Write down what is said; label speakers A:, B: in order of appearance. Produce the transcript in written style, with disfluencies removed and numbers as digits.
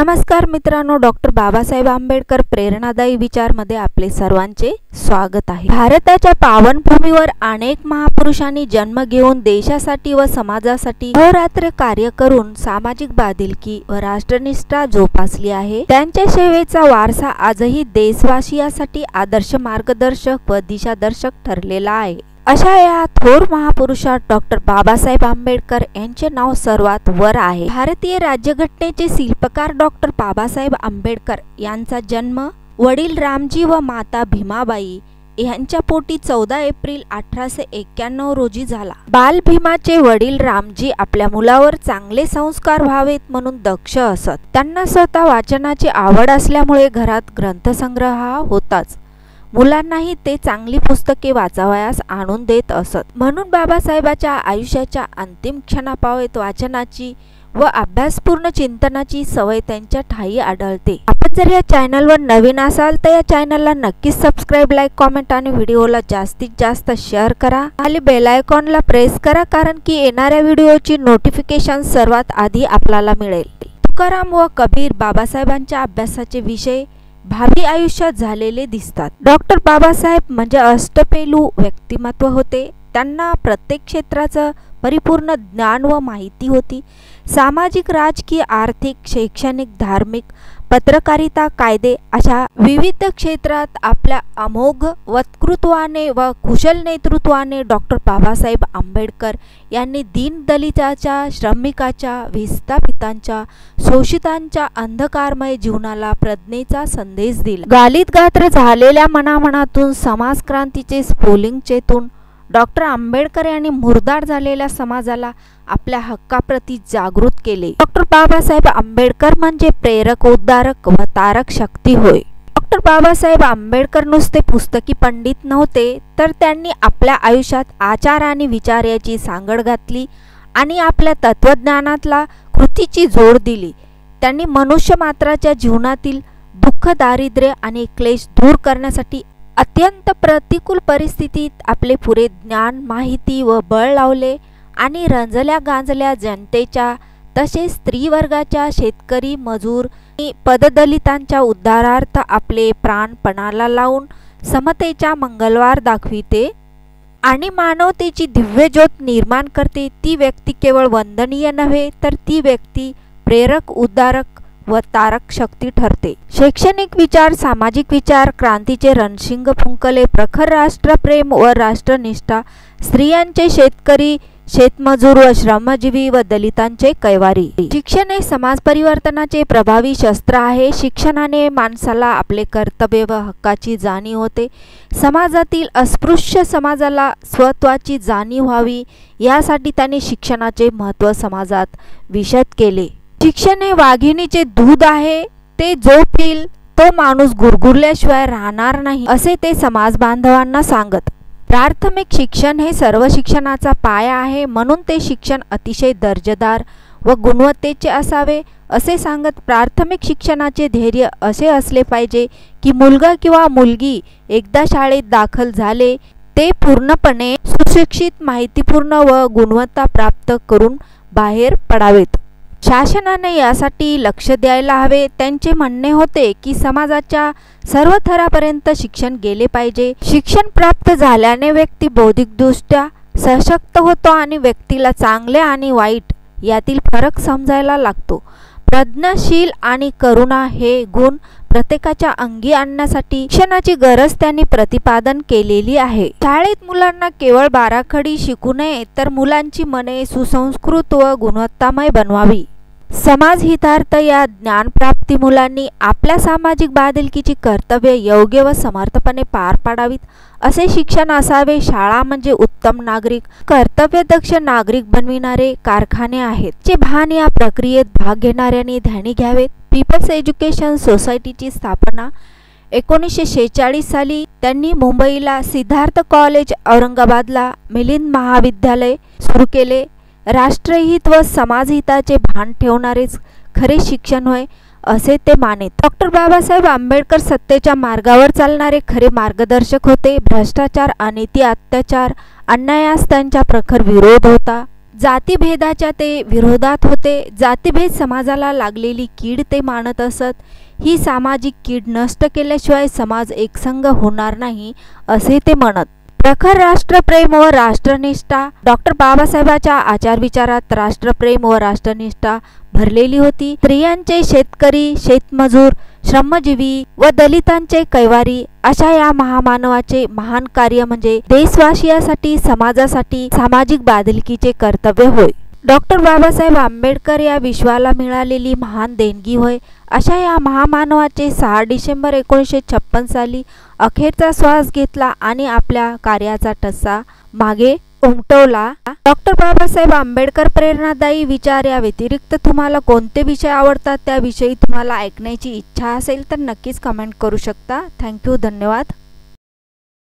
A: नमस्कार मित्रांनो, डॉक्टर बाबासाहेब आंबेडकर प्रेरणादायी विचारमध्ये आपले सर्वांचे स्वागत आहे। भारताच्या पावनभूमीवर अनेक महापुरुषांनी जन्म घेऊन देशासाठी व समाजासाठी अहोरात्र कार्य करून सामाजिक बांधिलकी व राष्ट्रनिष्ठा जोपासली आहे। त्यांच्या सेवेचा वारसा आजही देशवासियांसाठी आदर्श मार्गदर्शक व दिशादर्शक ठरलेला आहे। अशा या थोर महापुरुषात डॉक्टर बाबासाहेब आंबेडकर यांचे नाव सर्वात वर आहे। भारतीय राज्यघटनेचे शिल्पकार डॉक्टर बाबासाहेब आंबेडकर यांचा जन्म वडील रामजी व माता भीमाबाई यांच्या पोटी 14 एप्रिल 1891 रोजी झाला। बाल भीमाचे वडील रामजी आपल्या मुलावर चांगले संस्कार व्हावेत म्हणून दक्ष असत। त्यांना स्वतः वाचनाची आवड असल्यामुळे घरात ग्रंथसंग्रह होताच। मुलांनाही ते चांगली पुस्तके वाचावयास आणून देत असत। म्हणून बाबासाहेबाच्या आयुष्याच्या अंतिम क्षणापावेत वाचनाची व अभ्यासपूर्ण चिंतनाची सवय त्यांच्या ठायी आढळते। आपण जर या चॅनलवर नवीन असाल तर या चॅनलला नक्कीच सबस्क्राइब, लाईक, कमेंट आणि व्हिडिओला जास्तीत जास्त शेअर करा। खाली बेल आयकॉनला प्रेस करा, कारण की येणाऱ्या व्हिडिओची नोटिफिकेशन सर्वात आधी आपल्याला मिळेल। तुकाराम व कबीर बाबासाहेबांच्या अभ्यासाचे विषय भावी आयुष्यात झालेले दिसतात। डॉक्टर बाबासाहेब म्हणजे अष्टपैलू व्यक्तिमत्व होते। त्यांना प्रत्येक क्षेत्राचं परिपूर्ण ज्ञान व माहिती होती। सामाजिक, राजकीय, आर्थिक, शैक्षणिक, धार्मिक, पत्रकारिता, कायदे अशा विविध क्षेत्रात आपल्या अमोघ वक्तृत्वाने व कुशल नेतृत्वाने डॉक्टर बाबासाहेब आंबेडकर यांनी दीनदलिताच्या, श्रमिकाच्या, विस्थापितांच्या, शोषितांच्या अंधकारमय जीवनाला प्रज्ञेचा संदेश दिला। गालित गात्र झालेल्या मनामनातून समाजक्रांतीचे स्फुलिंग चेतून डॉक्टर आंबेडकर यांनी मुरदाड झालेल्या समाजाला आपल्या हक्काप्रती जागृत केले। डॉक्टर बाबासाहेब आंबेडकर म्हणजे प्रेरक, उद्धारक व तारक शक्ती होय। डॉक्टर बाबासाहेब आंबेडकर नुसते पुस्तकी पंडित नव्हते, तर त्यांनी आपल्या आयुष्यात आचार आणि विचार याची सांगड घातली आणि आपल्या तत्वज्ञानातला कृतीची जोड दिली। त्यांनी मनुष्य मात्राच्या जीवनातील दुःख, दारिद्र्य आणि क्लेश दूर करण्यासाठी अत्यंत प्रतिकूल परिस्थितीत आपले पुरे ज्ञान, माहिती व बळ लावले आणि रंजल्या गांजल्या जनतेच्या तसेच स्त्रीवर्गाच्या, शेतकरी, मजूर, पददलितांच्या उद्धारार्थ आपले प्राण पणाला लावून समतेचा मंगलवार दाखविते आणि मानवतेची दिव्य ज्योत निर्माण करते। ती व्यक्ती केवळ वंदनीय नव्हे, तर ती व्यक्ती प्रेरक, उद्धारक व तारक शक्ती ठरते। शैक्षणिक विचार, सामाजिक विचार, क्रांतीचे रणशिंग फुंकले, प्रखर राष्ट्रप्रेम व राष्ट्रनिष्ठा, स्त्रियांचे, शेतकरी, शेतमजूर व श्रमजीवी व दलितांचे कैवारी। शिक्षण हे समाज परिवर्तनाचे प्रभावी शस्त्र आहे। शिक्षणाने माणसाला आपले कर्तव्य व हक्काची जाणीव होते। समाजातील अस्पृश्य समाजाला स्वत्वाची जाणीव व्हावी, यासाठी त्यांनी शिक्षणाचे महत्त्व समाजात विशद केले। शिक्षण हे वाघिणीचे दूध आहे, ते जो पिल तो माणूस गुरगुरल्याशिवाय राहणार नाही, असे ते समाज बांधवांना सांगत। प्राथमिक शिक्षण हे सर्व शिक्षणाचा पाया आहे, म्हणून ते शिक्षण अतिशय दर्जेदार व गुणवत्तेचे असावे, असे सांगत प्राथमिक शिक्षणाचे ध्येय असे असले पाहिजे की मुलगा किंवा मुलगी एकदा शाळेत दाखल झाले ते पूर्णपणे सुशिक्षित, माहितीपूर्ण व गुणवत्ता प्राप्त करून बाहेर पडावेत। शासनाने यासाठी लक्ष द्यायला हवे। त्यांचे म्हणणे होते की समाजाच्या सर्व थरापर्यंत शिक्षण गेले पाहिजे। शिक्षण प्राप्त झाल्याने व्यक्ती बौद्धिकदृष्ट्या सशक्त होतो आणि व्यक्तीला चांगले आणि वाईट यातील फरक समजायला लागतो। प्रज्ञाशील आणि करुणा हे गुण प्रत्येकाच्या अंगी आणण्यासाठी शिक्षणाची गरज त्यांनी प्रतिपादन केलेली आहे। शाळेत मुलांना केवळ बाराखडी शिकू नये, तर मुलांची मने सुसंस्कृत व गुणवत्तामय बनवावी। समाजहितार्थ या ज्ञानप्राप्ती मुलांनी आपल्या सामाजिक बांधिलकीची कर्तव्य योग्य व समर्थपणे पार पाडावीत, असे शिक्षण असावे। शाळा म्हणजे उत्तम नागरिक, कर्तव्यदक्ष नागरिक बनविणारे कारखाने आहेत, जे भान या प्रक्रियेत भाग घेणाऱ्यांनी ध्यानी घ्यावेत। पीपल्स एज्युकेशन सोसायटीची स्थापना 1946 साली त्यांनी मुंबईला सिद्धार्थ कॉलेज, औरंगाबादला मिलिंद महाविद्यालय सुरू केले। राष्ट्रहित व समाजहिताचे भान ठेवणारेच खरे शिक्षण होय, असे ते मानेत। डॉक्टर बाबासाहेब आंबेडकर सत्तेच्या मार्गावर चालणारे खरे मार्गदर्शक होते। भ्रष्टाचार, अनिती, अत्याचार, अन्यायास त्यांचा प्रखर विरोध होता। जातीभेदाच्या ते विरोधात होते. जातीभेद समाजाला लागलेली कीड ते मानत असत. ही सामाजिक कीड नष्ट केल्याशिवाय समाज एकसंघ होणार नाही असे ते म्हणत. प्रखर राष्ट्रप्रेम व राष्ट्रनिष्ठा. डॉक्टर बाबासाहेबांच्या आचारविचारात राष्ट्रप्रेम व राष्ट्रनिष्ठा भरलेली होती. स्त्रियांचे शेतकरी, शेतमजूर, श्रमजीवी व दलितांचे कैवारी अशा या महामानवाचे महान कार्य म्हणजे देशवासियासाठी, समाजासाठी सामाजिक बांधिलकीचे कर्तव्य होय. डॉक्टर बाबासाहेब आंबेडकर या विश्वाला मिळालेली महान देणगी होय. अशा या महामानवाचे 6 डिसेंबर 1956 साली अखेरचा श्वास घेतला आणि आपल्या कार्याचा ठसा मागे उमटवला. डॉक्टर बाबासाहेब आंबेडकर प्रेरणादायी विचार या व्यतिरिक्त तुम्हाला कोणते विषय आवडतात, त्याविषयी तुम्हाला ऐकण्याची इच्छा असेल तर नक्कीच कमेंट करू शकता. थँक्यू. धन्यवाद.